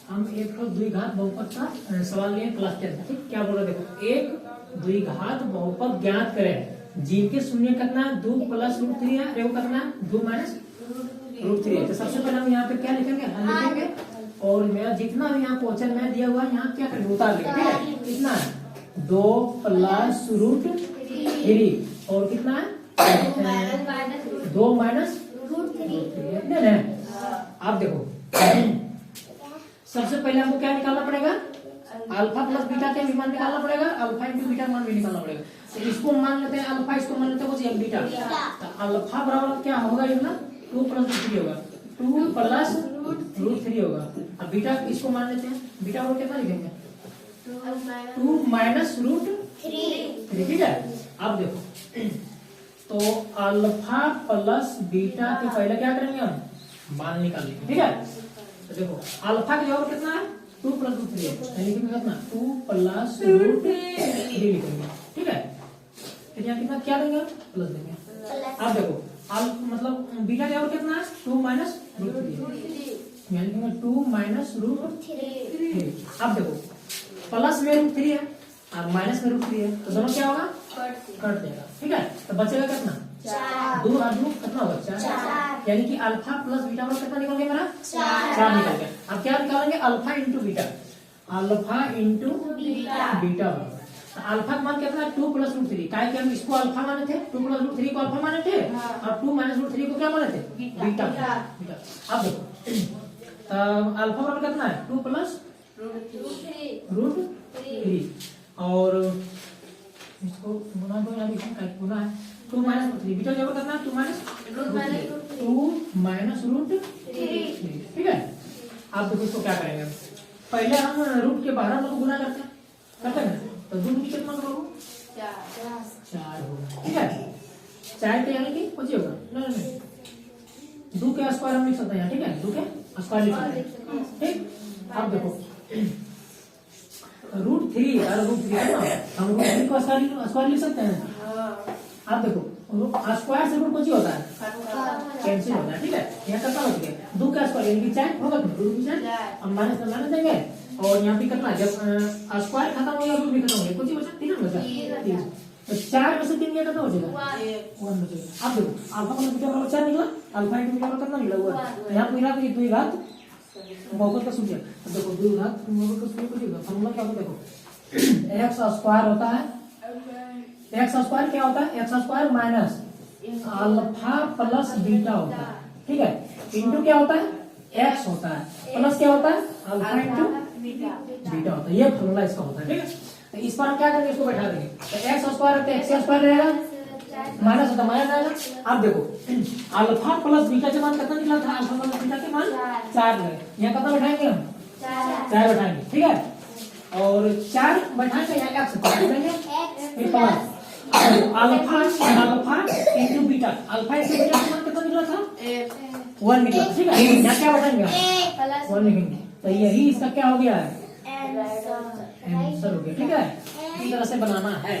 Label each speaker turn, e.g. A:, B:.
A: हम एक द्विघात बहुपद का सवाल लिए क्लास 10 में। ठीक, क्या बोल रहे देखो, एक द्विघात बहुपद ज्ञात करें जिनके शून्य कितना 2 + √3 है, रेव कितना 2 - √3 है। तो सबसे पहले हम यहाँ पे क्या लिखेंगे, हल लिखेंगे और मेरा जितना भी यहाँ क्वेश्चन में दिया हुआ है यहाँ क्या करेंगे, उतार लेंगे। ठीक है, कितना है 2 + √3 और कितना है 2 - √3। आप देखो सबसे पहले हमको क्या निकालना पड़ेगा, अल्फा प्लस बीटा के मान निकालना पड़ेगा, अल्फा इंटू बीटा मान भी निकालना पड़ेगा। तो इसको मान लेते हैं अल्फा, इसको मान लेते हैं बीटा। तो अल्फा बराबर क्या होगा, ये 2 + √3 होगा, 2 + √3 होगा। अब बीटा इसको मान लेते हैं, बीटा को कितना लिखेंगे 2 - √3। ठीक है, अब देखो तो अल्फा प्लस बीटा के पहले क्या करेंगे हम मान निकाल लेंगे। ठीक है, तो देखो अल्फा की जगह कितना है 2 + √3 है, लिखेंगे कितना 2 + √3 लिखेंगे। ठीक है, फिर यहाँ कितना क्या देंगे प्लस देंगे। अब देखो मतलब बीटा की जगह कितना है 2 - √3, यानी लिखेंगे 2 - √3। अब देखो प्लस में √3 है और माइनस में √3 है, तो दोनों क्या होगा कट जाएगा। ठीक है, तो बचेगा कितना 2 और 2 कितना होगा 4, यानी कि अल्फा प्लस बीटा में कितना निकल गया मेरा 4 निकल गया। अब क्या निकालेंगे alpha into beta, alpha into beta. Alpha का मान कितना 2 + √3, क्या कि हम इसको अल्फा माने थे, 2 + √3 को अल्फा माने थे और 2 - √3 को क्या माने थे बीटा। अब देखो अल्फा बराबर कितना है 2 + √3 और इसको गुना दो, यहाँ लिखेंगे गुना है 2 - √3, बीटा जब करना 2 - √3। ठीक है, आप देखो इसको क्या करेंगे, पहले हम रूट के बाहर हम लोग गुना करते हैं, तो 2 की कितना करोगे 4 होगा। ठीक है, 4 के यानी कि कुछ होगा नहीं 2 के स्क्वायर हम लिख सकते हैं। ठीक है, 2 के स्क्वायर लिख सकते हैं। ठीक, अब देखो √3 और √3 है ना, हम √3 को स्क्वायर लिख सकते हैं। आप देखो स्क्वायर से रूट कुछ ही होता है कैंसिल होता है। ठीक है, यहाँ कितना बच गया 2 का स्क्वायर यानी कि 4 होगा, 2 की 4 हम माइनस देंगे और यहाँ पे कितना जब स्क्वायर खत्म हो गया रूट भी खत्म हो गया, कुछ ही बचा 3 बचा, तो 4 में से 3 गया कितना बचेगा 1 बचेगा। अब देखो अल्फा प्लस बीटा बराबर 4 निकला, अल्फा इंटू बीटा बराबर कितना निकला हुआ, तो यहाँ पे मिला कि द्विघात बहुपद का सूत्र। तो देखो द्विघात बहुपद का सूत्र कुछ फॉर्मूला क्या होता है, देखो x स्क्वायर होता है, x स्क्वायर क्या होता है x square minus alpha plus beta होता है। ठीक है, इंटू क्या होता है x होता है, प्लस क्या होता है अल्फा इंटू बीटा होता है, ये फॉर्मूला इसका होता है। ठीक है, तो इस पर हम क्या करेंगे इसको बैठा देंगे, तो x स्क्वायर है तो x स्क्वायर रहेगा, माइनस होता माइनस आएगा। अब देखो अल्फा प्लस बीटा के मान कितना निकला था, अल्फा प्लस बीटा के मान 4 है, यहाँ कितना बैठाएंगे हम 4 बैठाएंगे। ठीक है, और 4 बैठाएंगे यहाँ x बैठाएंगे फिर plus alpha into beta, alpha into beta का मान कितना निकला था 1 निकला। ठीक है, यहाँ क्या बैठाएंगे 1 लिखेंगे, तो यही इसका क्या हो गया है आंसर हो गया। ठीक है, इस तरह से बनाना है।